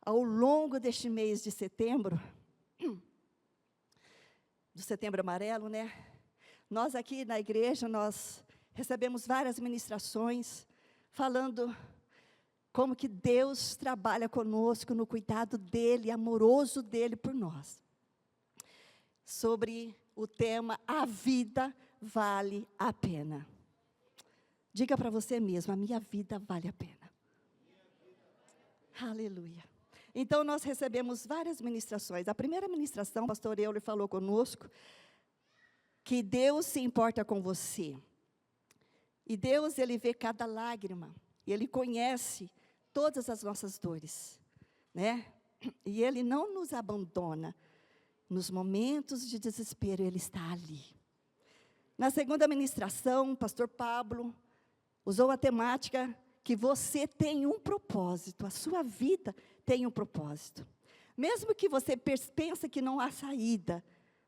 ao longo deste mês de setembro, do Setembro Amarelo, né? Nós aqui na igreja, nós recebemos várias ministrações, falando como que Deus trabalha conosco no cuidado dEle, amoroso dEle por nós. Sobre o tema, a vida vale a pena. Diga para você mesmo, a minha vida vale a pena. Aleluia. Então, nós recebemos várias ministrações. A primeira ministração, o pastor Euler falou conosco, que Deus se importa com você. E Deus, Ele vê cada lágrima. E Ele conhece todas as nossas dores, né? E Ele não nos abandona. Nos momentos de desespero, Ele está ali. Na segunda ministração, o pastor Pablo usou a temática que você tem um propósito, a sua vida tem um propósito. Mesmo que você pense que não há saída,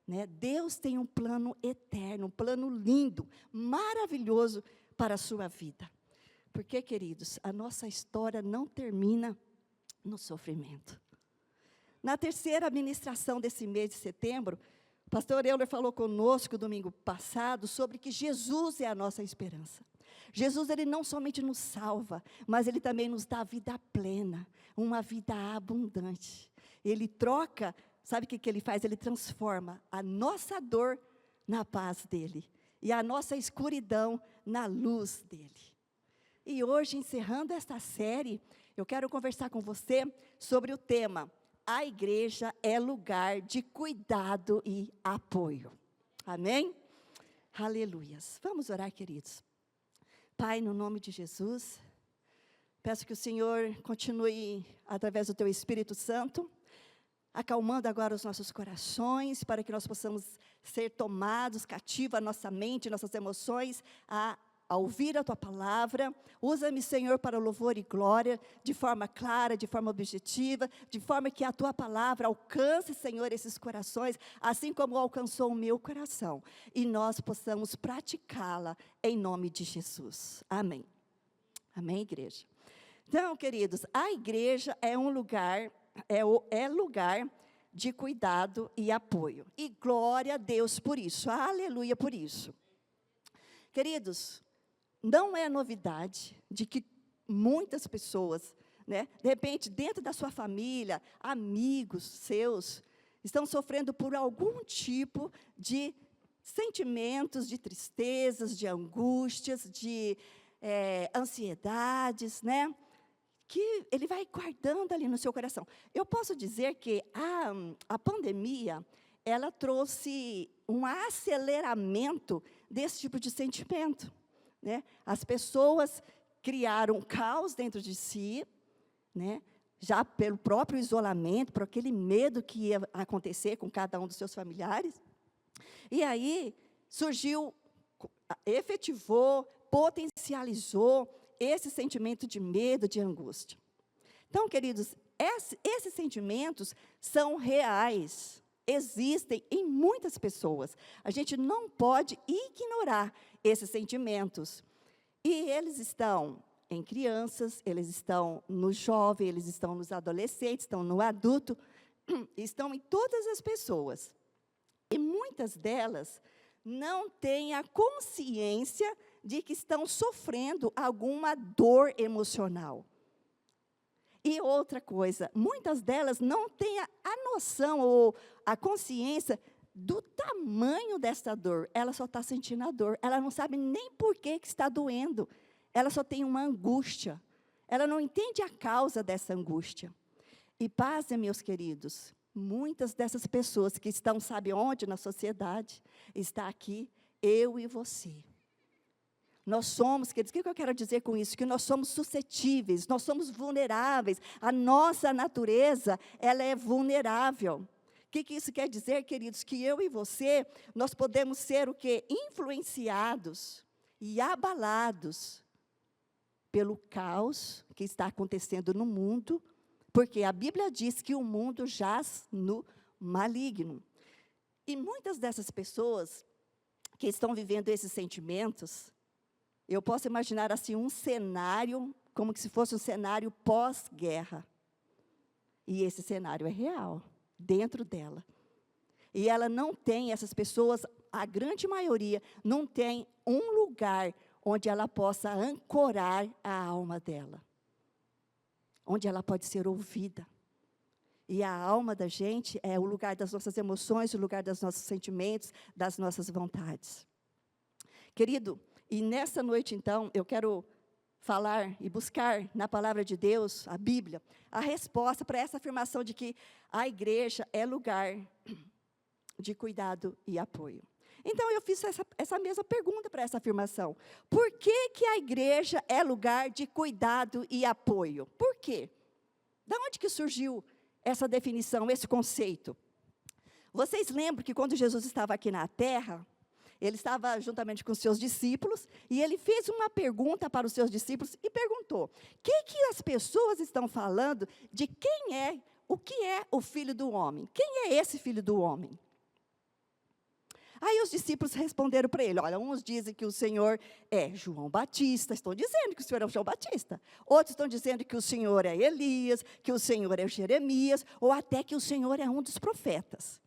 né, Deus tem um plano eterno, um plano lindo, maravilhoso para a sua vida. Porque, queridos, a nossa história não termina no sofrimento. Na terceira ministração desse mês de setembro, o pastor Euler falou conosco domingo passado sobre que Jesus é a nossa esperança. Jesus, Ele não somente nos salva, mas Ele também nos dá vida plena, uma vida abundante. Ele troca, sabe o que Ele faz? Ele transforma a nossa dor na paz dEle, e a nossa escuridão na luz dEle. E hoje, encerrando esta série, eu quero conversar com você sobre o tema, a igreja é lugar de cuidado e apoio. Amém? Aleluias. Vamos orar, queridos. Pai, no nome de Jesus, peço que o Senhor continue, através do Teu Espírito Santo, acalmando agora os nossos corações, para que nós possamos ser tomados, cativa a nossa mente, nossas emoções, a ouvir a Tua palavra. Usa-me, Senhor, para louvor e glória, de forma clara, de forma objetiva, de forma que a Tua palavra alcance, Senhor, esses corações, assim como alcançou o meu coração, e nós possamos praticá-la em nome de Jesus. Amém. Amém, igreja? Então, queridos, a igreja é um lugar, é lugar de cuidado e apoio, e glória a Deus por isso, aleluia por isso. Queridos, não é novidade de que muitas pessoas, né, de repente, dentro da sua família, amigos seus, estão sofrendo por algum tipo de sentimentos, de tristezas, de angústias, de ansiedades, né, que ele vai guardando ali no seu coração. Eu posso dizer que a pandemia, ela trouxe um aceleramento desse tipo de sentimento. Né? As pessoas criaram um caos dentro de si, né? Já pelo próprio isolamento, por aquele medo que ia acontecer com cada um dos seus familiares. E aí surgiu, efetivou, potencializou esse sentimento de medo, de angústia. Então, queridos, esses sentimentos são reais, existem em muitas pessoas. A gente não pode ignorar esses sentimentos. E eles estão em crianças, eles estão no jovem, eles estão nos adolescentes, estão no adulto, estão em todas as pessoas. E muitas delas não têm a consciência de que estão sofrendo alguma dor emocional. E outra coisa, muitas delas não têm a noção ou a consciência do tamanho dessa dor. Ela só está sentindo a dor, ela não sabe nem por que está doendo, ela só tem uma angústia, ela não entende a causa dessa angústia. E pasmem, meus queridos, muitas dessas pessoas que estão, sabe onde, na sociedade, está aqui, eu e você. Nós somos, queridos, o que eu quero dizer com isso? Que nós somos suscetíveis, nós somos vulneráveis, a nossa natureza, ela é vulnerável. O que isso quer dizer, queridos? Que eu e você, nós podemos ser o quê? Influenciados e abalados pelo caos que está acontecendo no mundo, porque a Bíblia diz que o mundo jaz no maligno. E muitas dessas pessoas que estão vivendo esses sentimentos, eu posso imaginar assim um cenário, como se fosse um cenário pós-guerra. E esse cenário é real, dentro dela. E ela não tem, essas pessoas, a grande maioria, não tem um lugar onde ela possa ancorar a alma dela. Onde ela pode ser ouvida. E a alma da gente é o lugar das nossas emoções, o lugar dos nossos sentimentos, das nossas vontades. Querido, e nessa noite, então, eu quero falar e buscar na palavra de Deus, a Bíblia, a resposta para essa afirmação de que a igreja é lugar de cuidado e apoio. Então, eu fiz essa mesma pergunta para essa afirmação. Por que a igreja é lugar de cuidado e apoio? Por quê? Da onde que surgiu essa definição, esse conceito? Vocês lembram que quando Jesus estava aqui na terra, ele estava juntamente com os seus discípulos, e ele fez uma pergunta para os seus discípulos e perguntou: que as pessoas estão falando de quem é, o que é o Filho do Homem? Quem é esse Filho do Homem? Aí os discípulos responderam para ele: olha, uns dizem que o Senhor é João Batista, estão dizendo que o Senhor é o João Batista. Outros estão dizendo que o Senhor é Elias, que o Senhor é Jeremias, ou até que o Senhor é um dos profetas.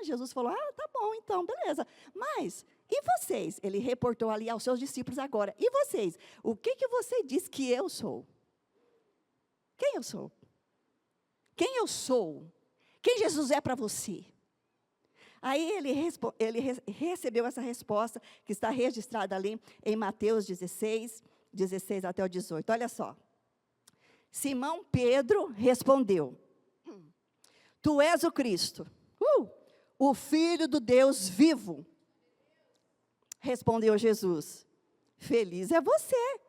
Jesus falou: tá bom, então, beleza. Mas, e vocês? Ele reportou ali aos seus discípulos agora. E vocês? O que você diz que eu sou? Quem eu sou? Quem eu sou? Quem Jesus é para você? Aí ele recebeu essa resposta, que está registrada ali em Mateus 16 até o 18. Olha só. Simão Pedro respondeu: tu és o Cristo, o Filho do Deus vivo. Respondeu Jesus: feliz é você,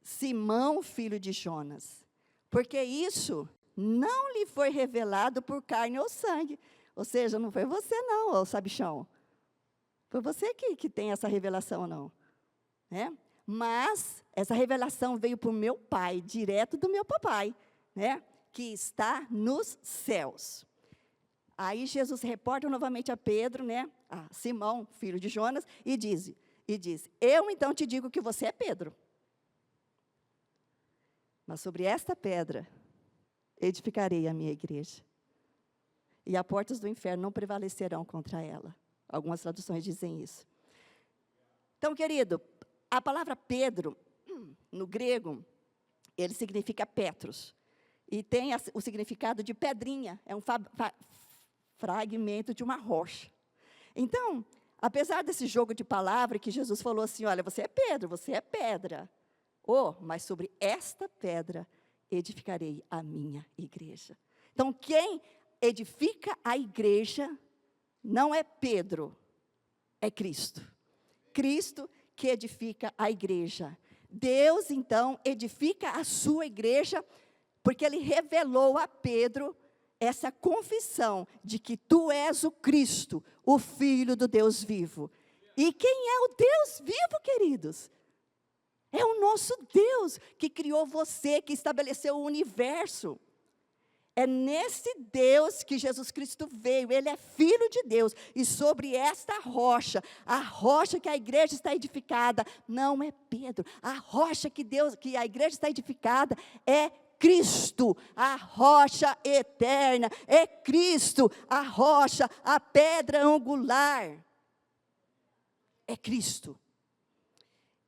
Simão, filho de Jonas, porque isso não lhe foi revelado por carne ou sangue. Ou seja, não foi você não, ô sabichão. Foi você que tem essa revelação, não. Né? Mas essa revelação veio para o meu Pai, direto do meu papai, né? Que está nos céus. Aí Jesus reporta novamente a Pedro, né? A Simão, filho de Jonas, e diz: eu então te digo que você é Pedro. Mas sobre esta pedra edificarei a minha igreja. E as portas do inferno não prevalecerão contra ela. Algumas traduções dizem isso. Então, querido, a palavra Pedro, no grego, ele significa Petros. E tem o significado de pedrinha, é um fragmento de uma rocha. Então, apesar desse jogo de palavras que Jesus falou assim: olha, você é Pedro, você é pedra. Mas sobre esta pedra edificarei a minha igreja. Então, quem edifica a igreja não é Pedro, é Cristo. Cristo que edifica a igreja. Deus, então, edifica a sua igreja, porque Ele revelou a Pedro essa confissão de que tu és o Cristo, o Filho do Deus vivo. E quem é o Deus vivo, queridos? É o nosso Deus que criou você, que estabeleceu o universo. É nesse Deus que Jesus Cristo veio, Ele é Filho de Deus, e sobre esta rocha, a rocha que a igreja está edificada, não é Pedro, a rocha que a igreja está edificada é Cristo, a rocha eterna, é Cristo, a rocha, a pedra angular, é Cristo.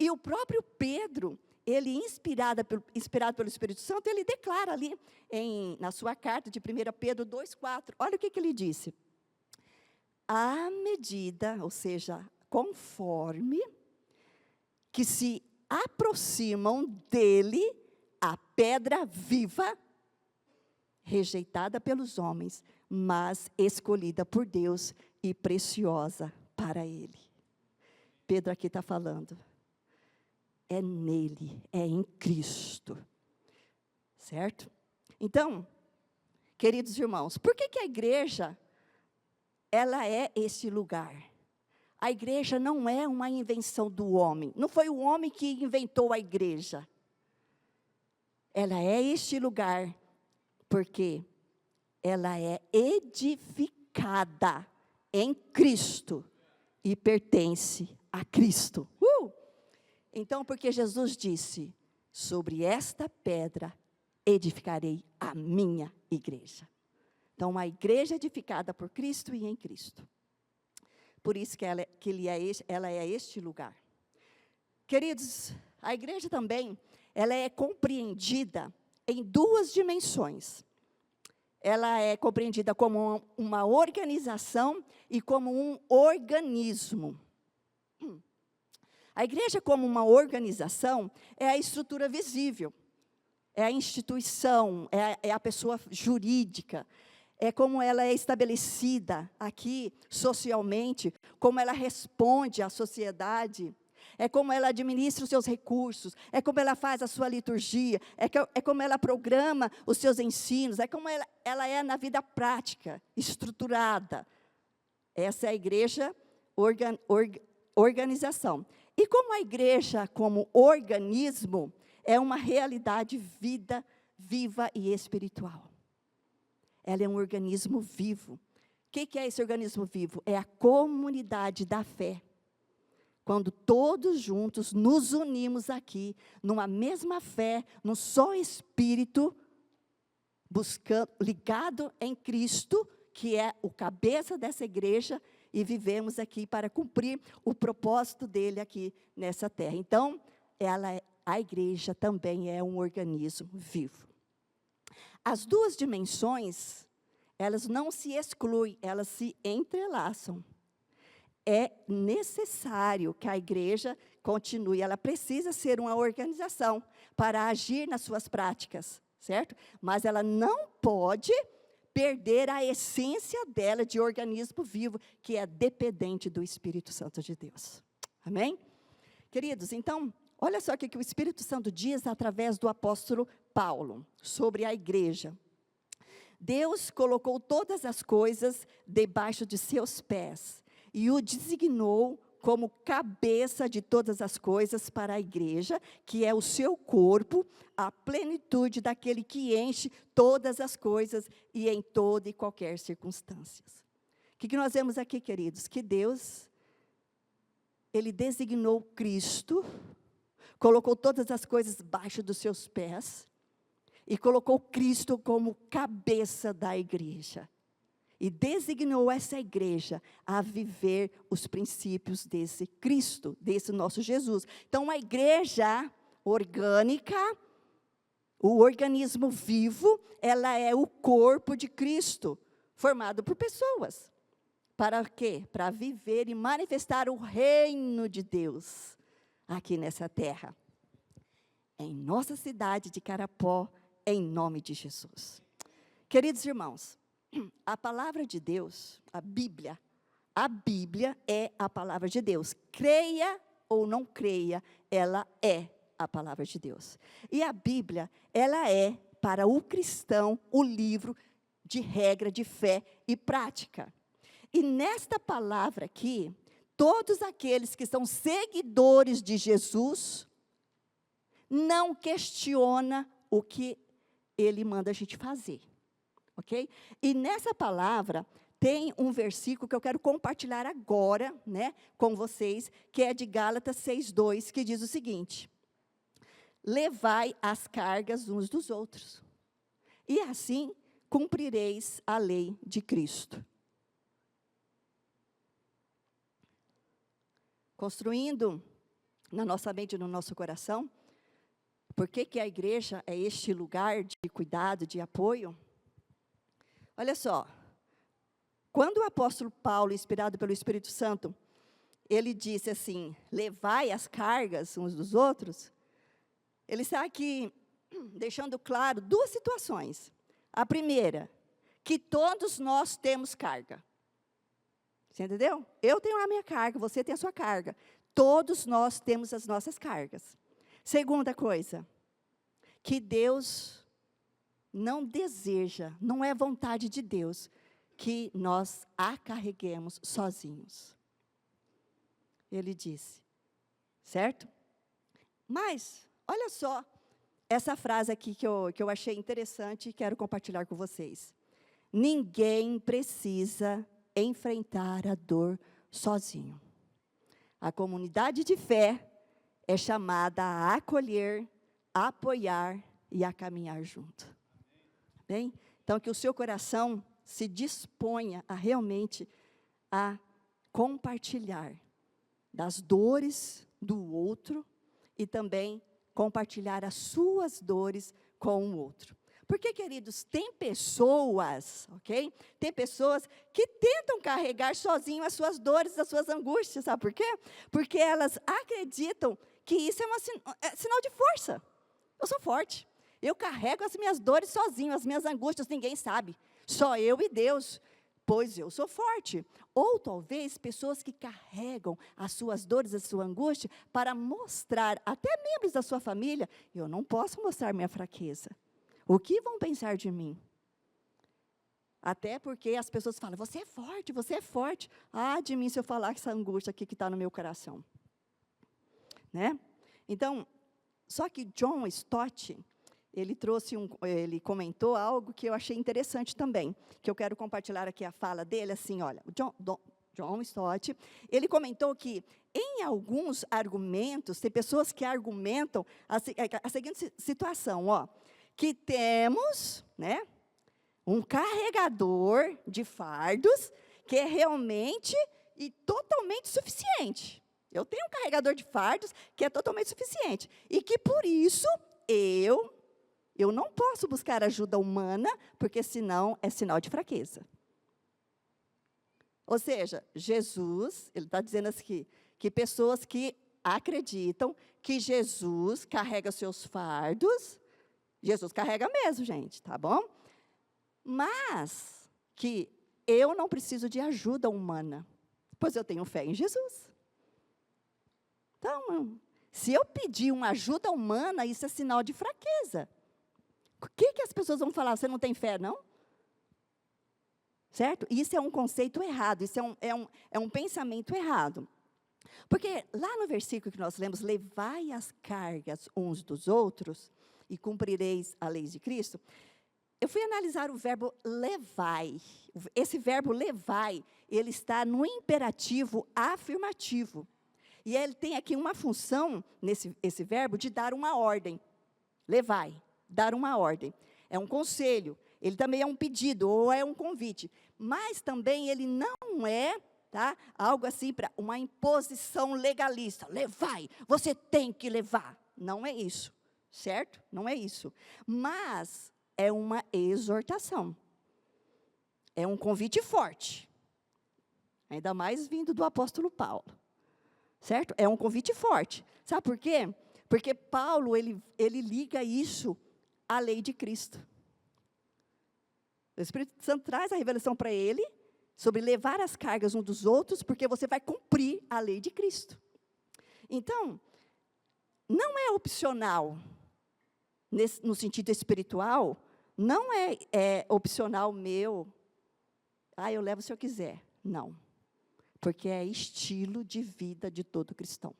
E o próprio Pedro, ele, inspirado pelo Espírito Santo, ele declara ali, na sua carta de 1 Pedro 2,4, olha o que ele disse: à medida, ou seja, conforme, que se aproximam dele, a pedra viva, rejeitada pelos homens, mas escolhida por Deus e preciosa para Ele. Pedro aqui está falando, é nele, é em Cristo, certo? Então, queridos irmãos, por que a igreja, ela é esse lugar? A igreja não é uma invenção do homem, não foi o homem que inventou a igreja. Ela é este lugar, porque ela é edificada em Cristo e pertence a Cristo. Então, porque Jesus disse: sobre esta pedra edificarei a minha igreja. Então, uma igreja edificada por Cristo e em Cristo. Por isso que ela é este lugar. Queridos, a igreja também, ela é compreendida em duas dimensões. Ela é compreendida como uma organização e como um organismo. A igreja, como uma organização, é a estrutura visível, é a instituição, é a pessoa jurídica, é como ela é estabelecida aqui socialmente, como ela responde à sociedade, é como ela administra os seus recursos, é como ela faz a sua liturgia, é como ela programa os seus ensinos, é como ela é na vida prática, estruturada. Essa é a igreja organização. E como a igreja, como organismo, é uma realidade viva e espiritual. Ela é um organismo vivo. O que é esse organismo vivo? É a comunidade da fé. Quando todos juntos nos unimos aqui, numa mesma fé, num só Espírito, ligado em Cristo, que é o cabeça dessa igreja, e vivemos aqui para cumprir o propósito dele aqui nessa terra. Então, a igreja também é um organismo vivo. As duas dimensões, elas não se excluem, elas se entrelaçam. É necessário que a igreja continue, ela precisa ser uma organização para agir nas suas práticas, certo? Mas ela não pode perder a essência dela de organismo vivo, que é dependente do Espírito Santo de Deus. Amém? Queridos, então, olha só o que o Espírito Santo diz através do apóstolo Paulo, sobre a igreja. Deus colocou todas as coisas debaixo de seus pés, e o designou como cabeça de todas as coisas para a igreja, que é o seu corpo, a plenitude daquele que enche todas as coisas e em toda e qualquer circunstância. O que nós vemos aqui, queridos? Que Deus, Ele designou Cristo, colocou todas as coisas debaixo dos seus pés, e colocou Cristo como cabeça da igreja. E designou essa igreja a viver os princípios desse Cristo, desse nosso Jesus. Então, a igreja orgânica, o organismo vivo, ela é o corpo de Cristo, formado por pessoas. Para quê? Para viver e manifestar o reino de Deus aqui nessa terra. Em nossa cidade de Carapó, em nome de Jesus. Queridos irmãos, a palavra de Deus, a Bíblia é a palavra de Deus. Creia ou não creia, ela é a palavra de Deus. E a Bíblia, ela é, para o cristão, o livro de regra de fé e prática. E nesta palavra aqui, todos aqueles que são seguidores de Jesus, não questiona o que ele manda a gente fazer. Ok? E nessa palavra, tem um versículo que eu quero compartilhar agora, né, com vocês, que é de Gálatas 6:2, que diz o seguinte: levai as cargas uns dos outros, e assim cumprireis a lei de Cristo. Construindo na nossa mente e no nosso coração, por que a igreja é este lugar de cuidado, de apoio? Olha só, quando o apóstolo Paulo, inspirado pelo Espírito Santo, ele disse assim, levai as cargas uns dos outros, ele está aqui deixando claro duas situações. A primeira, que todos nós temos carga. Você entendeu? Eu tenho a minha carga, você tem a sua carga. Todos nós temos as nossas cargas. Segunda coisa, que Deus não deseja, não é vontade de Deus, que nós a carreguemos sozinhos. Ele disse, certo? Mas, olha só, essa frase aqui que eu achei interessante e quero compartilhar com vocês. Ninguém precisa enfrentar a dor sozinho. A comunidade de fé é chamada a acolher, apoiar e a caminhar junto. Bem? Então, que o seu coração se disponha a realmente a compartilhar das dores do outro e também compartilhar as suas dores com o outro. Porque, queridos, tem pessoas, ok? Tem pessoas que tentam carregar sozinho as suas dores, as suas angústias, sabe por quê? Porque elas acreditam que isso é sinal de força. Eu sou forte. Eu carrego as minhas dores sozinho, as minhas angústias, ninguém sabe. Só eu e Deus, pois eu sou forte. Ou talvez pessoas que carregam as suas dores, a sua angústia, para mostrar, até membros da sua família, eu não posso mostrar minha fraqueza. O que vão pensar de mim? Até porque as pessoas falam, você é forte, você é forte. Ah, de mim se eu falar essa angústia aqui que está no meu coração. Né? Então, só que John Stott, ele comentou algo que eu achei interessante também, que eu quero compartilhar aqui a fala dele, assim, olha, o John Stott, ele comentou que em alguns argumentos, tem pessoas que argumentam a seguinte situação, ó, que temos, né, um carregador de fardos que é realmente e totalmente suficiente. Eu tenho um carregador de fardos que é totalmente suficiente. E que, por isso, eu não posso buscar ajuda humana, porque, senão, é sinal de fraqueza. Ou seja, Jesus, ele está dizendo assim, que pessoas que acreditam que Jesus carrega seus fardos, Jesus carrega mesmo, gente, tá bom? Mas que eu não preciso de ajuda humana, pois eu tenho fé em Jesus. Então, se eu pedir uma ajuda humana, isso é sinal de fraqueza. O que as pessoas vão falar? Você não tem fé, não? Certo? Isso é um conceito errado, isso é um pensamento errado. Porque lá no versículo que nós lemos, levai as cargas uns dos outros e cumprireis a lei de Cristo, eu fui analisar o verbo levai. Esse verbo levai, ele está no imperativo afirmativo. E ele tem aqui uma função, esse verbo, de dar uma ordem. Levai, dar uma ordem. É um conselho, ele também é um pedido, ou é um convite. Mas também ele não é, tá, algo assim, para uma imposição legalista. Levai, você tem que levar. Não é isso, certo? Não é isso. Mas é uma exortação. É um convite forte. Ainda mais vindo do apóstolo Paulo. Certo? É um convite forte. Sabe por quê? Porque Paulo, ele liga isso à lei de Cristo. O Espírito Santo traz a revelação para ele sobre levar as cargas uns dos outros, porque você vai cumprir a lei de Cristo. Então, não é opcional, no sentido espiritual, não é opcional meu, eu levo se eu quiser. Não. Porque é estilo de vida de todo cristão.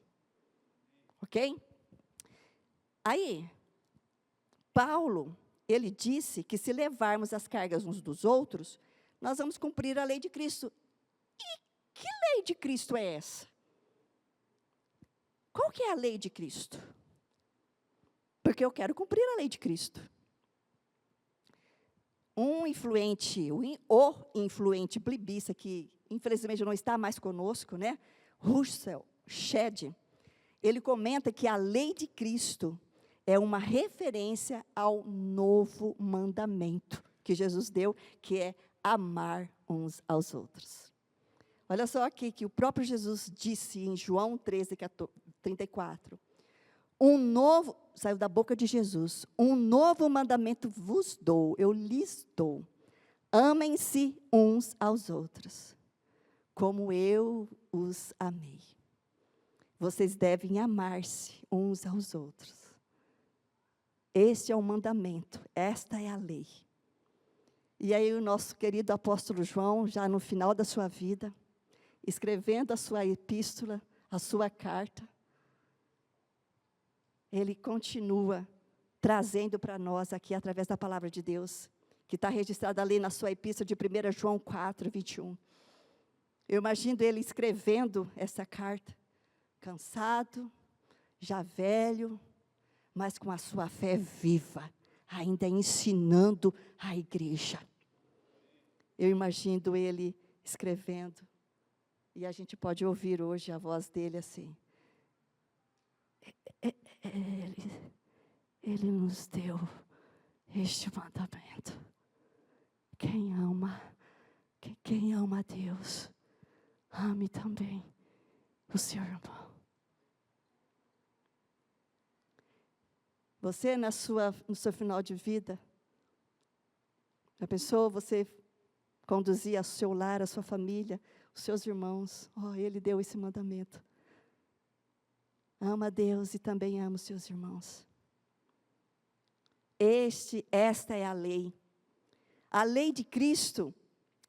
Ok? Aí, Paulo, ele disse que se levarmos as cargas uns dos outros, nós vamos cumprir a lei de Cristo. E que lei de Cristo é essa? Qual que é a lei de Cristo? Porque eu quero cumprir a lei de Cristo. O influente plebista, que infelizmente não está mais conosco, né? Russell Shedd, ele comenta que a lei de Cristo é uma referência ao novo mandamento que Jesus deu, que é amar uns aos outros. Olha só aqui que o próprio Jesus disse em João 13:34. Saiu da boca de Jesus, um novo mandamento vos dou, eu lhes dou. Amem-se uns aos outros, como eu os amei. Vocês devem amar-se uns aos outros. Este é o mandamento, esta é a lei. E aí o nosso querido apóstolo João, já no final da sua vida, escrevendo a sua epístola, a sua carta, ele continua trazendo para nós aqui, através da palavra de Deus, que está registrada ali na sua epístola de 1 João 4:21. Eu imagino ele escrevendo essa carta, cansado, já velho, mas com a sua fé viva, ainda ensinando a igreja. Eu imagino ele escrevendo, e a gente pode ouvir hoje a voz dele assim. Ele nos deu este mandamento. Quem ama a Deus, ame também o seu irmão. Você, no seu final de vida, já pensou você conduzir ao seu lar, a sua família, os seus irmãos? Ele deu esse mandamento. Ama a Deus e também ama os seus irmãos. Esta é a lei. A lei de Cristo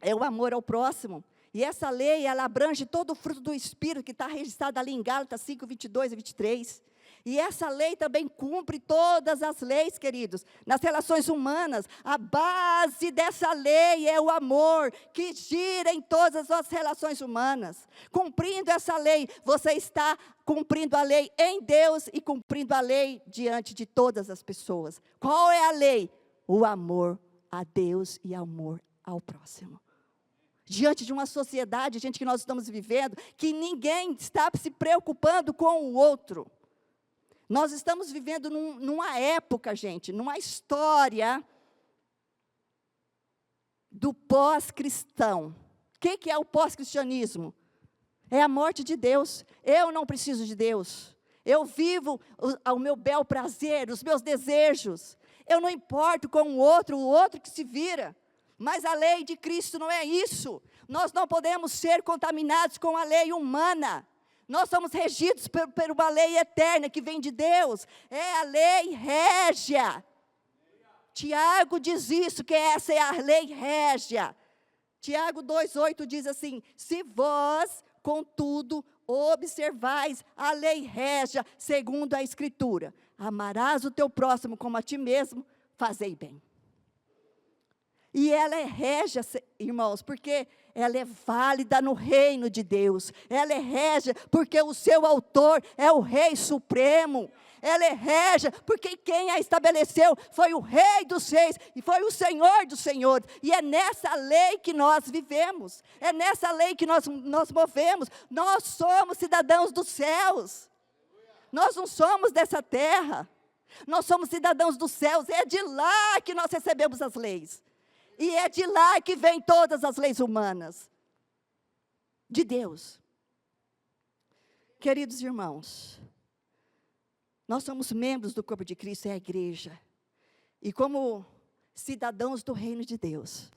é o amor ao próximo. E essa lei, ela abrange todo o fruto do Espírito, que está registrado ali em Gálatas 5, 22 e 23. E essa lei também cumpre todas as leis, queridos, nas relações humanas. A base dessa lei é o amor, que gira em todas as relações humanas. Cumprindo essa lei, você está cumprindo a lei em Deus e cumprindo a lei diante de todas as pessoas. Qual é a lei? O amor a Deus e amor ao próximo. Diante de uma sociedade, gente, que nós estamos vivendo, que ninguém está se preocupando com o outro. Nós estamos vivendo numa época, gente, numa história do pós-cristão. O que é o pós-cristianismo? É a morte de Deus. Eu não preciso de Deus. Eu vivo ao meu bel prazer, os meus desejos. Eu não importo com o outro que se vira. Mas a lei de Cristo não é isso. Nós não podemos ser contaminados com a lei humana. Nós somos regidos por uma lei eterna que vem de Deus. É a lei régia. Tiago diz isso, que essa é a lei régia. Tiago 2,8 diz assim: se vós, contudo, observais a lei régia, segundo a Escritura, amarás o teu próximo como a ti mesmo, fazei bem. E ela é régia, irmãos, porque ela é válida no reino de Deus. Ela é régia porque o seu autor é o Rei Supremo. Ela é régia porque quem a estabeleceu foi o Rei dos Reis e foi o Senhor dos Senhores. E é nessa lei que nós vivemos. É nessa lei que nós movemos. Nós somos cidadãos dos céus. Nós não somos dessa terra. Nós somos cidadãos dos céus. É de lá que nós recebemos as leis. E é de lá que vêm todas as leis humanas. De Deus. Queridos irmãos, nós somos membros do corpo de Cristo, é a igreja. E como cidadãos do reino de Deus,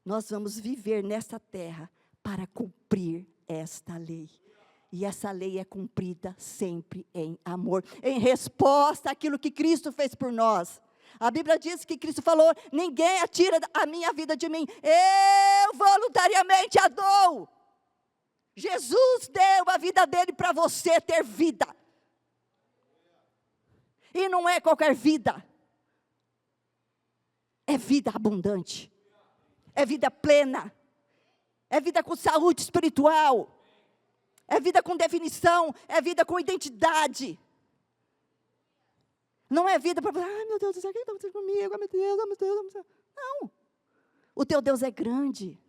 nós vamos viver nesta terra para cumprir esta lei. E essa lei é cumprida sempre em amor, em resposta àquilo que Cristo fez por nós. A Bíblia diz que Cristo falou: ninguém atira a minha vida de mim, eu voluntariamente a dou. Jesus deu a vida dele para você ter vida. E não é qualquer vida. É vida abundante. É vida plena. É vida com saúde espiritual. É vida com definição. É vida com identidade. Não é vida para, meu Deus do céu, quem está acontecendo comigo? Meu Deus. Não. O teu Deus é grande.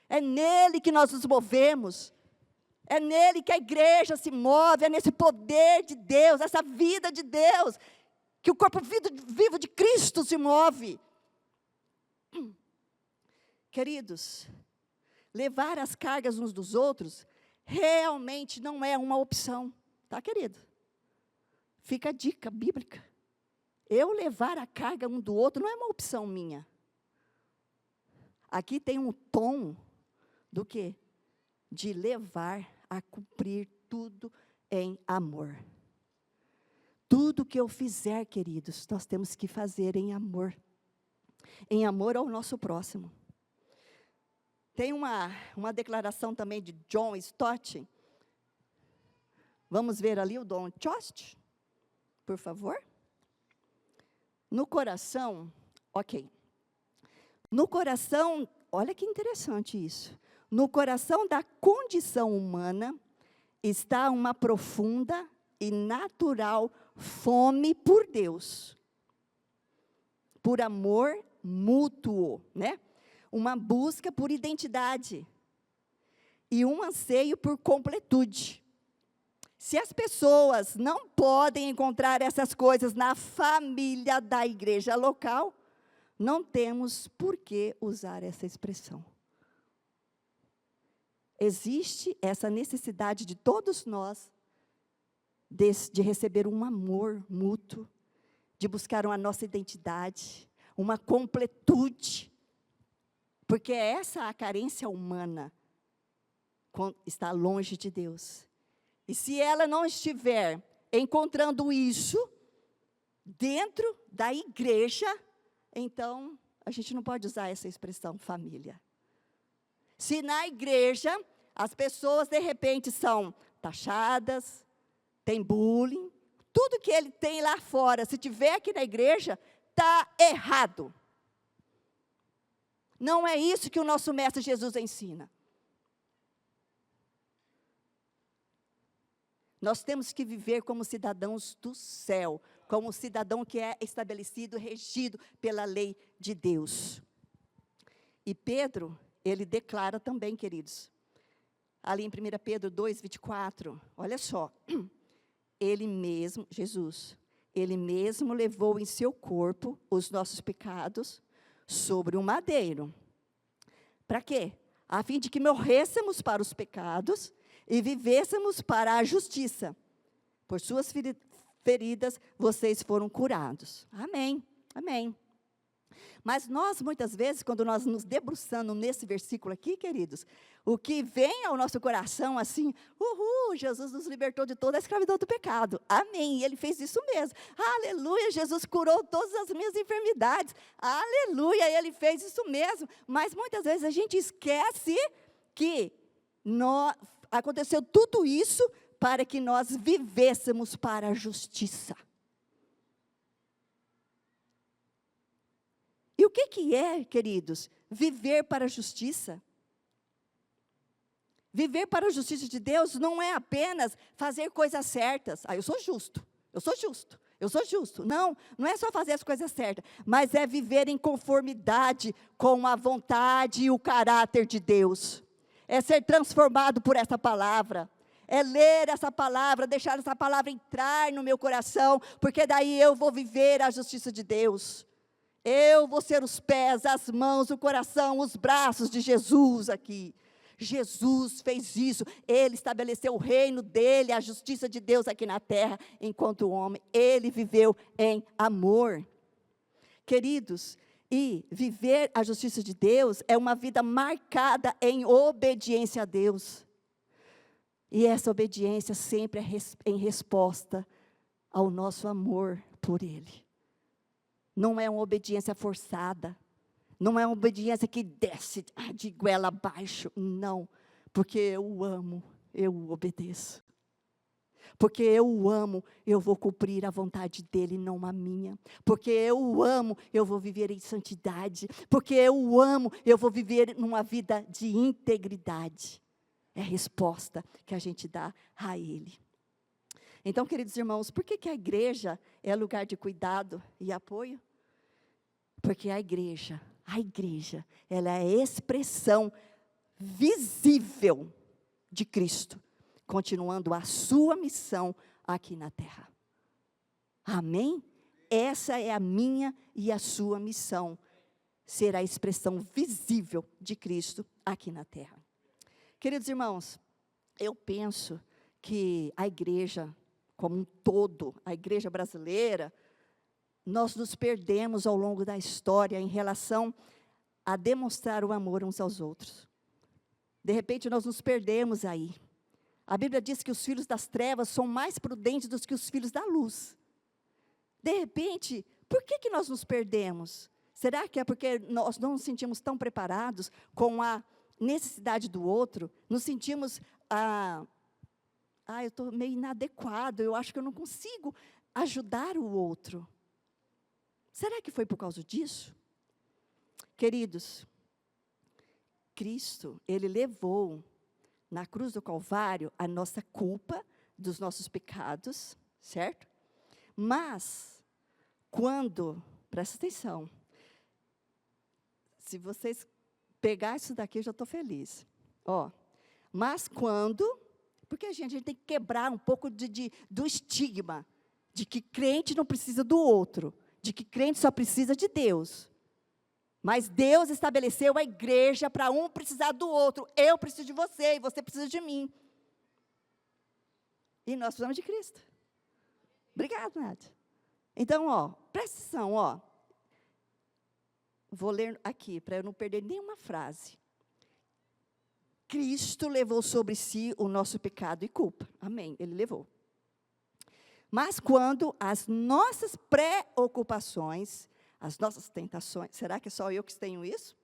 É nele que nós nos movemos. É nele que a igreja se move. É nesse poder de Deus, essa vida de Deus, que o corpo vivo de Cristo se move. Queridos, levar as cargas uns dos outros realmente não é uma opção. Tá, querido? Fica a dica bíblica. Eu levar a carga um do outro não é uma opção minha. Aqui tem um tom do quê? De levar a cumprir tudo em amor. Tudo que eu fizer, queridos, nós temos que fazer em amor. Em amor ao nosso próximo. Tem uma declaração também de John Stott. Vamos ver ali o John Stott, por favor. No coração, ok. No coração, olha que interessante isso. No coração da condição humana está uma profunda e natural fome por Deus. por amor mútuo, né? Uma busca por identidade e um anseio por completude. Se as pessoas não podem encontrar essas coisas na família da igreja local, não temos por que usar essa expressão. Existe essa necessidade de todos nós de receber um amor mútuo, de buscar uma nossa identidade, uma completude, porque é essa a carência humana quando está longe de Deus. E se ela não estiver encontrando isso dentro da igreja, então a gente não pode usar essa expressão família. Se na igreja as pessoas de repente são taxadas, tem bullying, tudo que ele tem lá fora, se tiver aqui na igreja, está errado. Não é isso que o nosso mestre Jesus ensina. Nós temos que viver como cidadãos do céu, como cidadão que é estabelecido, regido pela lei de Deus. E Pedro, ele declara também, queridos, ali em 1 Pedro 2, 24, olha só, ele mesmo, Jesus, ele mesmo levou em seu corpo os nossos pecados sobre o madeiro. Para quê? A fim de que morrêssemos para os pecados e vivêssemos para a justiça. Por suas feridas, vocês foram curados. Amém, amém. Mas nós, muitas vezes, quando nós nos debruçamos nesse versículo aqui, queridos, o que vem ao nosso coração, assim, Jesus nos libertou de toda a escravidão do pecado. Amém, e Ele fez isso mesmo. Aleluia, Jesus curou todas as minhas enfermidades. Aleluia, Ele fez isso mesmo. Mas muitas vezes a gente esquece que aconteceu tudo isso para que nós vivêssemos para a justiça. E o que é, queridos, viver para a justiça? Viver para a justiça de Deus não é apenas fazer coisas certas. Eu sou justo, eu sou justo, eu sou justo. Não, não é só fazer as coisas certas, mas é viver em conformidade com a vontade e o caráter de Deus. É ser transformado por essa palavra. É ler essa palavra, deixar essa palavra entrar no meu coração, porque daí eu vou viver a justiça de Deus. Eu vou ser os pés, as mãos, o coração, os braços de Jesus aqui. Jesus fez isso, Ele estabeleceu o reino dEle, a justiça de Deus aqui na terra, enquanto o homem, Ele viveu em amor. Queridos, e viver a justiça de Deus é uma vida marcada em obediência a Deus. E essa obediência sempre é em resposta ao nosso amor por Ele. Não é uma obediência forçada, não é uma obediência que desce de goela abaixo, não, porque eu o amo, eu o obedeço. Porque eu o amo, eu vou cumprir a vontade dEle, não a minha. Porque eu o amo, eu vou viver em santidade. Porque eu o amo, eu vou viver numa vida de integridade. É a resposta que a gente dá a Ele. Então, queridos irmãos, por que a igreja é lugar de cuidado e apoio? Porque a igreja, ela é a expressão visível de Cristo, continuando a sua missão aqui na terra. Amém? Essa é a minha e a sua missão, ser a expressão visível de Cristo aqui na terra. Queridos irmãos, eu penso que a igreja, como um todo, a igreja brasileira, nós nos perdemos ao longo da história em relação a demonstrar o amor uns aos outros. De repente, nós nos perdemos aí. A Bíblia diz que os filhos das trevas são mais prudentes do que os filhos da luz. De repente, por que nós nos perdemos? Será que é porque nós não nos sentimos tão preparados com a necessidade do outro? Nos sentimos, eu estou meio inadequado, eu acho que eu não consigo ajudar o outro. Será que foi por causa disso? Queridos, Cristo, Ele levou na cruz do Calvário a nossa culpa dos nossos pecados, certo? Mas, quando Presta atenção. Se vocês pegar isso daqui, eu já estou feliz. Ó, mas quando... Porque a gente tem que quebrar um pouco do estigma de que crente não precisa do outro, de que crente só precisa de Deus. Mas Deus estabeleceu a igreja para um precisar do outro. Eu preciso de você e você precisa de mim. E nós precisamos de Cristo. Obrigada, Nádia. Então, ó, presta atenção, ó. Vou ler aqui, para eu não perder nenhuma frase. Cristo levou sobre si o nosso pecado e culpa. Amém, Ele levou. Mas quando as nossas preocupações, as nossas tentações, será que é só eu que tenho isso?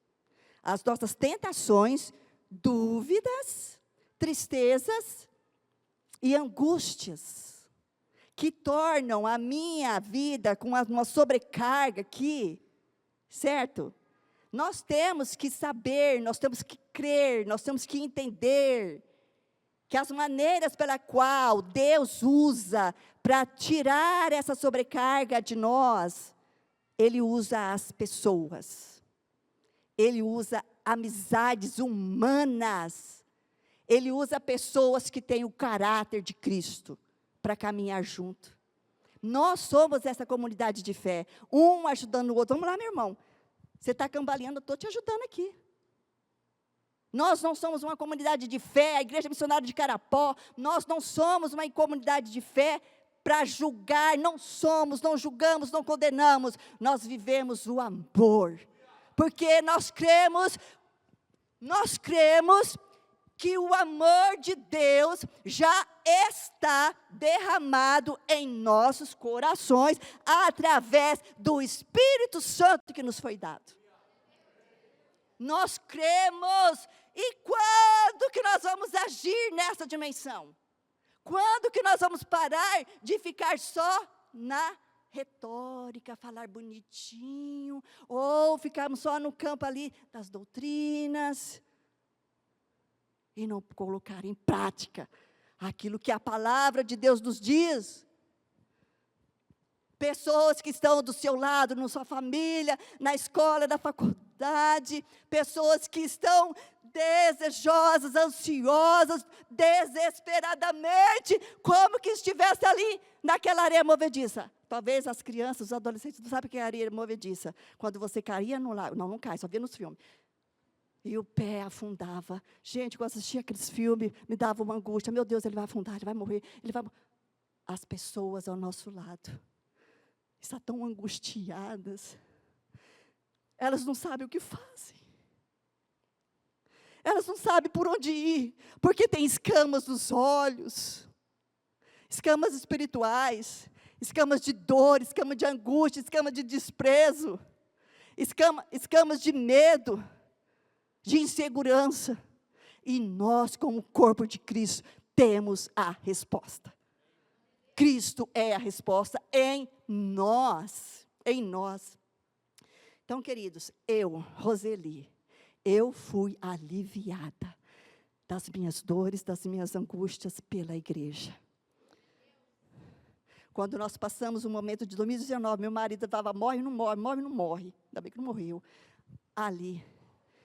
As nossas tentações, dúvidas, tristezas e angústias, que tornam a minha vida com uma sobrecarga aqui, certo? Nós temos que saber, nós temos que crer, nós temos que entender que as maneiras pela qual Deus usa para tirar essa sobrecarga de nós, Ele usa as pessoas, Ele usa amizades humanas, Ele usa pessoas que têm o caráter de Cristo para caminhar junto. Nós somos essa comunidade de fé, um ajudando o outro. Vamos lá, meu irmão. Você está cambaleando, eu estou te ajudando aqui. Nós não somos uma comunidade de fé, a Igreja Missionária de Carapó, nós não somos uma comunidade de fé para julgar, não somos, não julgamos, não condenamos, nós vivemos o amor, porque nós cremos que o amor de Deus já está derramado em nossos corações, através do Espírito Santo que nos foi dado. Nós cremos, e quando que nós vamos agir nessa dimensão? Quando que nós vamos parar de ficar só na retórica, falar bonitinho, ou ficarmos só no campo ali das doutrinas, e não colocar em prática aquilo que a palavra de Deus nos diz? Pessoas que estão do seu lado, na sua família, na escola, na faculdade, pessoas que estão desejosas, ansiosas, desesperadamente, como que estivesse ali naquela areia movediça. Talvez as crianças, os adolescentes não sabem o que é areia movediça. Quando você caía no lago, não cai, só via nos filmes. E o pé afundava. Gente, quando assistia aqueles filmes, me dava uma angústia. Meu Deus, ele vai afundar, ele vai morrer. As pessoas ao nosso lado estão tão angustiadas. Elas não sabem o que fazem. Elas não sabem por onde ir. Porque tem escamas nos olhos. Escamas espirituais. Escamas de dor, escamas de angústia, escamas de desprezo. Escamas de medo, de insegurança. E nós, como corpo de Cristo, temos a resposta. Cristo é a resposta em nós. Em nós. Então, queridos, Roseli, eu fui aliviada das minhas dores, das minhas angústias pela igreja. Quando nós passamos o momento de 2019, meu marido estava, morre, não morre. Ainda bem que não morreu. Ali.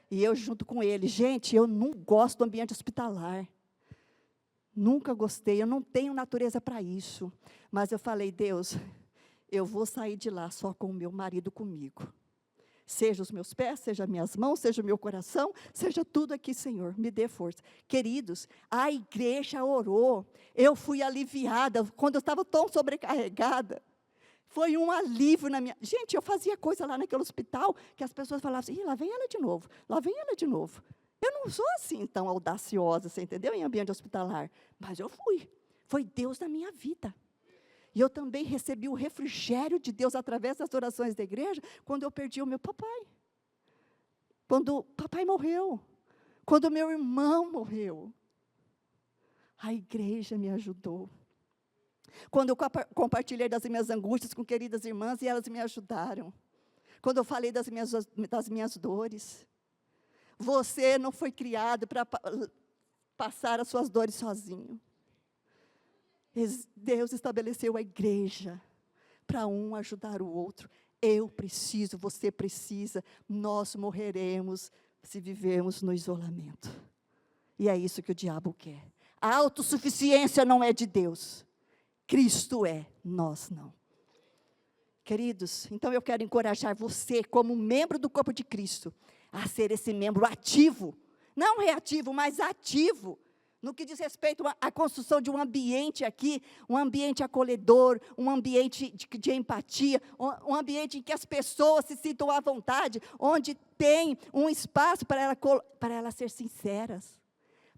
E eu junto com ele. Gente, eu não gosto do ambiente hospitalar. Nunca gostei, eu não tenho natureza para isso. Mas eu falei, Deus, eu vou sair de lá só com o meu marido comigo. Seja os meus pés, seja minhas mãos, seja o meu coração, seja tudo aqui, Senhor, me dê força. Queridos, a igreja orou, eu fui aliviada, quando eu estava tão sobrecarregada, foi um alívio na minha... Gente, eu fazia coisa lá naquele hospital, que as pessoas falavam assim, lá vem ela de novo, lá vem ela de novo. Eu não sou assim tão audaciosa, você entendeu, em ambiente hospitalar, mas eu fui, foi Deus na minha vida. E eu também recebi o refrigério de Deus através das orações da igreja, quando eu perdi o meu papai. Quando o papai morreu. Quando o meu irmão morreu. A igreja me ajudou. Quando eu compartilhei das minhas angústias com queridas irmãs, e elas me ajudaram. Quando eu falei das minhas dores. Você não foi criado para passar as suas dores sozinho. Deus estabeleceu a igreja para um ajudar o outro. Eu preciso, você precisa, nós morreremos se vivermos no isolamento. E é isso que o diabo quer. A autossuficiência não é de Deus. Cristo é, nós não. Queridos, então eu quero encorajar você, como membro do corpo de Cristo, a ser esse membro ativo, não reativo, mas ativo, no que diz respeito à construção de um ambiente aqui, um ambiente acolhedor, um ambiente de empatia, um ambiente em que as pessoas se sintam à vontade, onde tem um espaço para elas ser sinceras,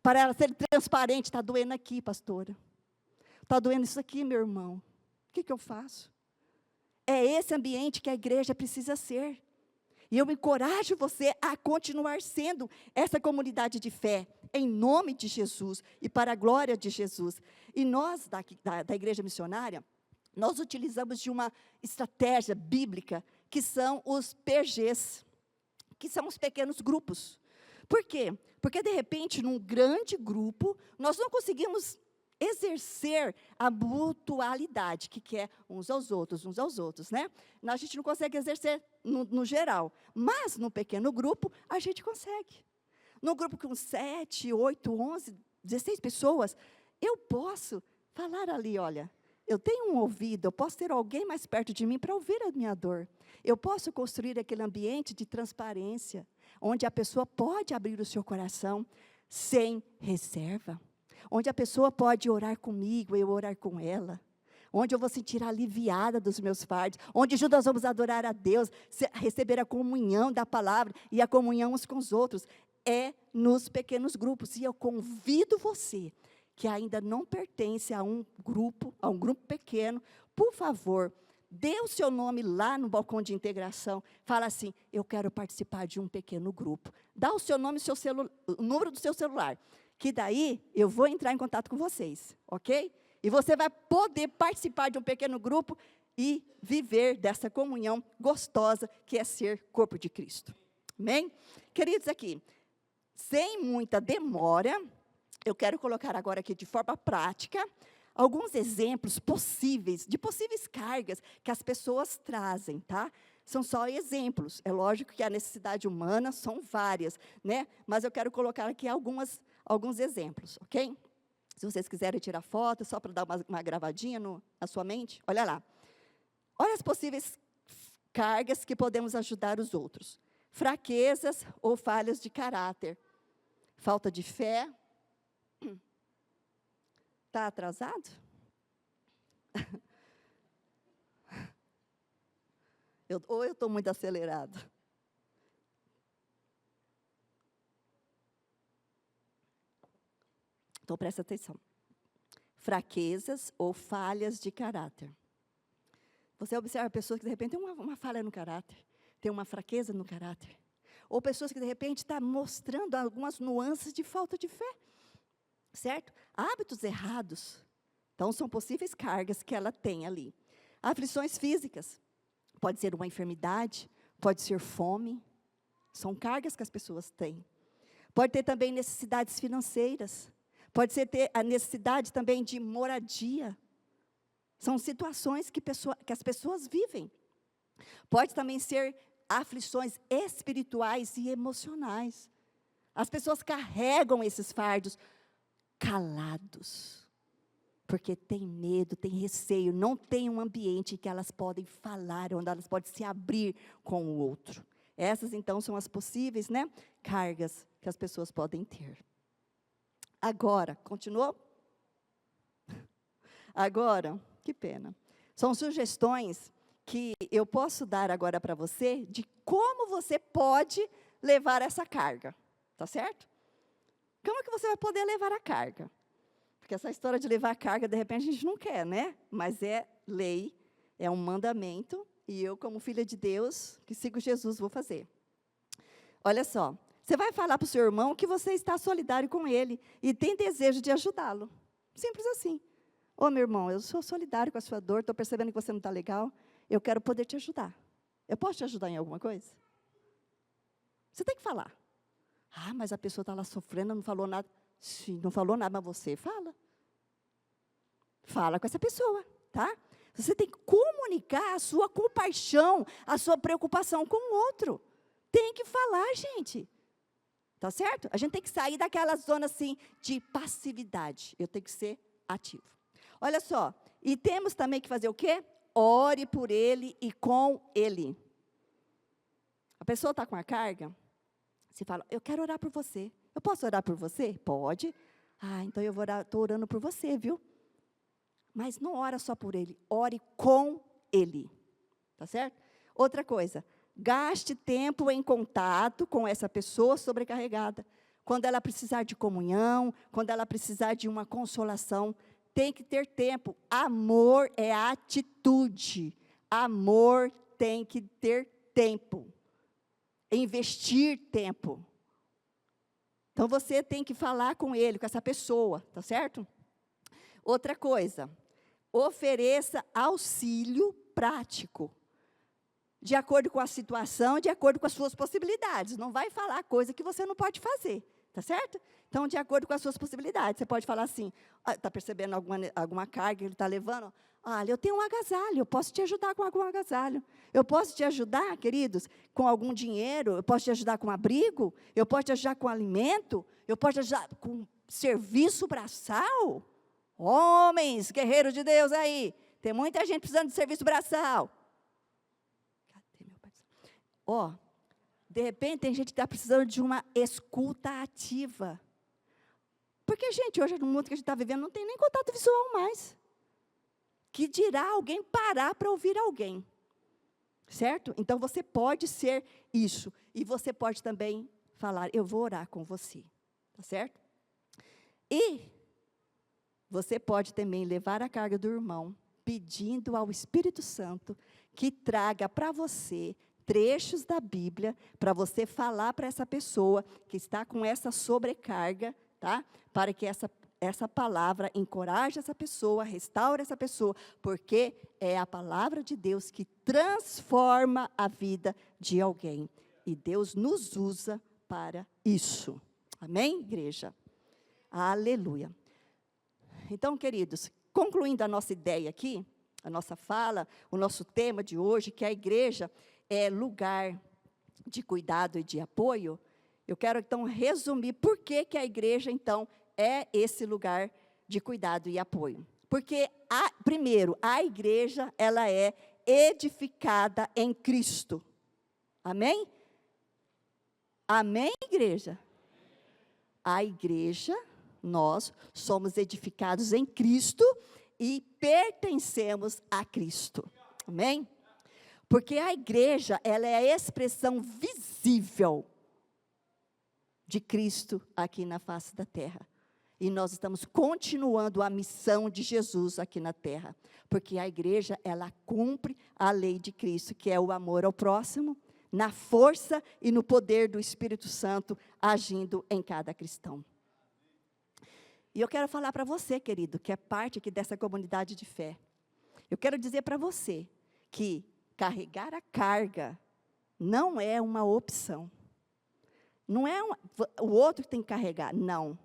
para elas serem transparentes. Está doendo aqui, pastora. Está doendo isso aqui, meu irmão. O que eu faço? É esse ambiente que a igreja precisa ser. E eu encorajo você a continuar sendo essa comunidade de fé, em nome de Jesus e para a glória de Jesus. E nós, da Igreja Missionária, nós utilizamos de uma estratégia bíblica, que são os PGs, que são os pequenos grupos. Por quê? Porque, de repente, num grande grupo, nós não conseguimos exercer a mutualidade, que quer uns aos outros, né? A gente não consegue exercer no geral, mas no pequeno grupo, a gente consegue. No grupo com 7, 8, 11, 16 pessoas, eu posso falar ali, olha, eu tenho um ouvido, eu posso ter alguém mais perto de mim para ouvir a minha dor. Eu posso construir aquele ambiente de transparência, onde a pessoa pode abrir o seu coração sem reserva. Onde a pessoa pode orar comigo, eu orar com ela. Onde eu vou sentir aliviada dos meus fardos. Onde juntos nós vamos adorar a Deus, receber a comunhão da palavra e a comunhão uns com os outros. É nos pequenos grupos. E eu convido você, que ainda não pertence a um grupo pequeno, por favor, dê o seu nome lá no balcão de integração. Fala assim, eu quero participar de um pequeno grupo. Dá o seu nome, o número do seu celular. Que daí eu vou entrar em contato com vocês, ok? E você vai poder participar de um pequeno grupo e viver dessa comunhão gostosa que é ser corpo de Cristo. Amém? Queridos, aqui, sem muita demora, eu quero colocar agora aqui de forma prática alguns exemplos possíveis, de possíveis cargas que as pessoas trazem, tá? São só exemplos. É lógico que a necessidade humana são várias, né? Mas eu quero colocar aqui alguns exemplos, ok? Se vocês quiserem tirar foto, só para dar uma gravadinha na sua mente, olha lá. Olha as possíveis cargas que podemos ajudar os outros. Fraquezas ou falhas de caráter. Falta de fé. Está atrasado? Ou eu estou muito acelerado? Então, presta atenção. Fraquezas ou falhas de caráter. Você observa pessoas que, de repente, têm uma falha no caráter, tem uma fraqueza no caráter. Ou pessoas que, de repente, estão mostrando algumas nuances de falta de fé. Certo? Hábitos errados. Então, são possíveis cargas que ela tem ali. Aflições físicas. Pode ser uma enfermidade, pode ser fome. São cargas que as pessoas têm. Pode ter também necessidades financeiras. Pode ser ter a necessidade também de moradia. São situações que as pessoas vivem. Pode também ser aflições espirituais e emocionais. As pessoas carregam esses fardos calados, porque tem medo, tem receio, não tem um ambiente em que elas podem falar, onde elas podem se abrir com o outro. Essas, então, são as possíveis, né, cargas que as pessoas podem ter. Agora, continuou? Agora, que pena. São sugestões que eu posso dar agora para você, de como você pode levar essa carga, tá certo? Como que você vai poder levar a carga? Porque essa história de levar a carga, de repente, a gente não quer, né? Mas é lei, é um mandamento, e eu, como filha de Deus, que sigo Jesus, vou fazer. Olha só, você vai falar para o seu irmão que você está solidário com ele e tem desejo de ajudá-lo. Simples assim. Ô, meu irmão, eu sou solidário com a sua dor, estou percebendo que você não está legal, eu quero poder te ajudar. Eu posso te ajudar em alguma coisa? Você tem que falar. Ah, mas a pessoa está lá sofrendo, não falou nada. Sim, não falou nada, mas você fala. Fala com essa pessoa, tá? Você tem que comunicar a sua compaixão, a sua preocupação com o outro. Tem que falar, gente. Tá certo? A gente tem que sair daquela zona assim de passividade. Eu tenho que ser ativo. Olha só, e temos também que fazer o quê? Ore por ele e com ele. A pessoa está com a carga, você fala, eu quero orar por você. Eu posso orar por você? Pode. Ah, então eu vou orar, estou orando por você, viu? Mas não ora só por ele, ore com ele. Tá certo? Outra coisa, gaste tempo em contato com essa pessoa sobrecarregada. Quando ela precisar de comunhão, quando ela precisar de uma consolação, tem que ter tempo. Amor é atitude. Amor tem que ter tempo. Investir tempo. Então, você tem que falar com ele, com essa pessoa, tá certo? Outra coisa, ofereça auxílio prático. De acordo com a situação, de acordo com as suas possibilidades. Não vai falar coisa que você não pode fazer, tá certo? Então, de acordo com as suas possibilidades, você pode falar assim, está percebendo alguma carga que ele está levando? Olha, eu tenho um agasalho, eu posso te ajudar com algum agasalho. Eu posso te ajudar, queridos, com algum dinheiro, eu posso te ajudar com abrigo, eu posso te ajudar com alimento, eu posso te ajudar com serviço braçal. Homens, guerreiros de Deus aí, tem muita gente precisando de serviço braçal. Cadê meu pai? Ó, de repente tem gente que está precisando de uma escuta ativa. Porque, gente, hoje no mundo que a gente está vivendo, não tem nem contato visual mais. Que dirá alguém parar para ouvir alguém. Certo? Então, você pode ser isso. E você pode também falar, eu vou orar com você. Tá certo? E você pode também levar a carga do irmão, pedindo ao Espírito Santo que traga para você trechos da Bíblia, para você falar para essa pessoa que está com essa sobrecarga, tá? Para que essa palavra encoraje essa pessoa, restaure essa pessoa, porque é a palavra de Deus que transforma a vida de alguém. E Deus nos usa para isso. Amém, igreja? Aleluia. Então, queridos, concluindo a nossa ideia aqui, a nossa fala, o nosso tema de hoje, que a igreja é lugar de cuidado e de apoio, eu quero, então, resumir por que a igreja, então, é esse lugar de cuidado e apoio. Porque, primeiro, a igreja, ela é edificada em Cristo. Amém? Amém, igreja? A igreja, nós somos edificados em Cristo e pertencemos a Cristo. Amém? Porque a igreja, ela é a expressão visível de Cristo aqui na face da terra. E nós estamos continuando a missão de Jesus aqui na terra. Porque a igreja, ela cumpre a lei de Cristo, que é o amor ao próximo, na força e no poder do Espírito Santo, agindo em cada cristão. E eu quero falar para você, querido, que é parte aqui dessa comunidade de fé. Eu quero dizer para você que carregar a carga não é uma opção. Não é o outro que tem que carregar, não.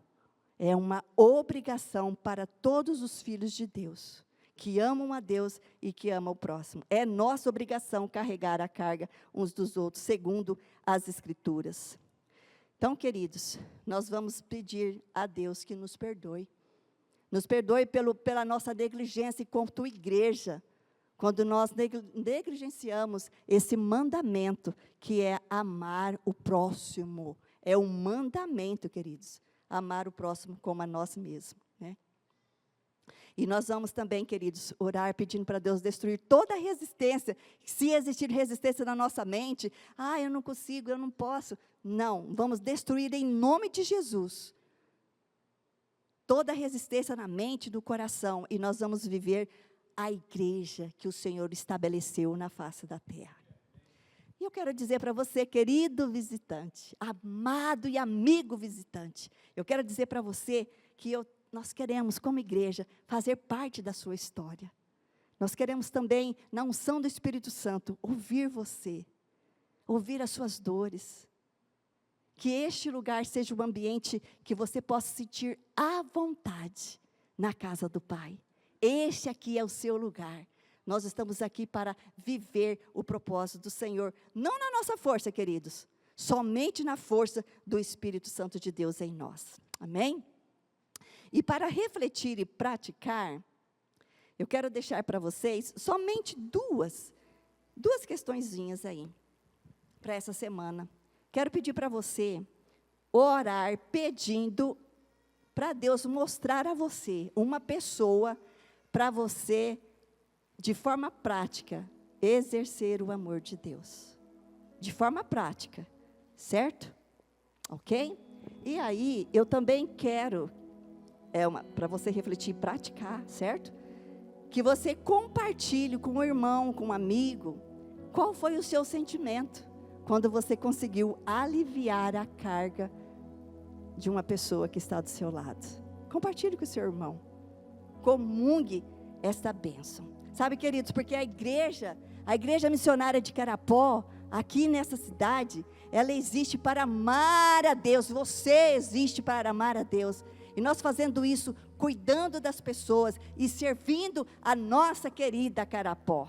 É uma obrigação para todos os filhos de Deus, que amam a Deus e que amam o próximo. É nossa obrigação carregar a carga uns dos outros, segundo as Escrituras. Então, queridos, nós vamos pedir a Deus que nos perdoe. Nos perdoe pela nossa negligência enquanto igreja, quando nós negligenciamos esse mandamento, que é amar o próximo. É um mandamento, queridos, amar o próximo como a nós mesmos, né? E nós vamos também, queridos, orar pedindo para Deus destruir toda a resistência. Se existir resistência na nossa mente, eu não consigo, eu não posso. Não, vamos destruir em nome de Jesus toda a resistência na mente e do coração. E nós vamos viver a igreja que o Senhor estabeleceu na face da terra. E eu quero dizer para você, querido visitante, amado e amigo visitante, eu quero dizer para você que nós queremos, como igreja, fazer parte da sua história. Nós queremos também, na unção do Espírito Santo, ouvir você, ouvir as suas dores. Que este lugar seja um ambiente que você possa sentir à vontade na casa do Pai. Este aqui é o seu lugar. Nós estamos aqui para viver o propósito do Senhor, não na nossa força, queridos, somente na força do Espírito Santo de Deus em nós. Amém? E para refletir e praticar, eu quero deixar para vocês somente duas questõezinhas aí, para essa semana. Quero pedir para você orar pedindo para Deus mostrar a você uma pessoa para você, de forma prática, exercer o amor de Deus. De forma prática, certo? Ok? E aí, eu também quero, para você refletir e praticar, certo? Que você compartilhe com um irmão, com um amigo, qual foi o seu sentimento quando você conseguiu aliviar a carga de uma pessoa que está do seu lado. Compartilhe com o seu irmão. Comungue esta bênção. Sabe, queridos, porque a igreja missionária de Carapó, aqui nessa cidade, ela existe para amar a Deus. Você existe para amar a Deus. E nós fazendo isso, cuidando das pessoas e servindo a nossa querida Carapó.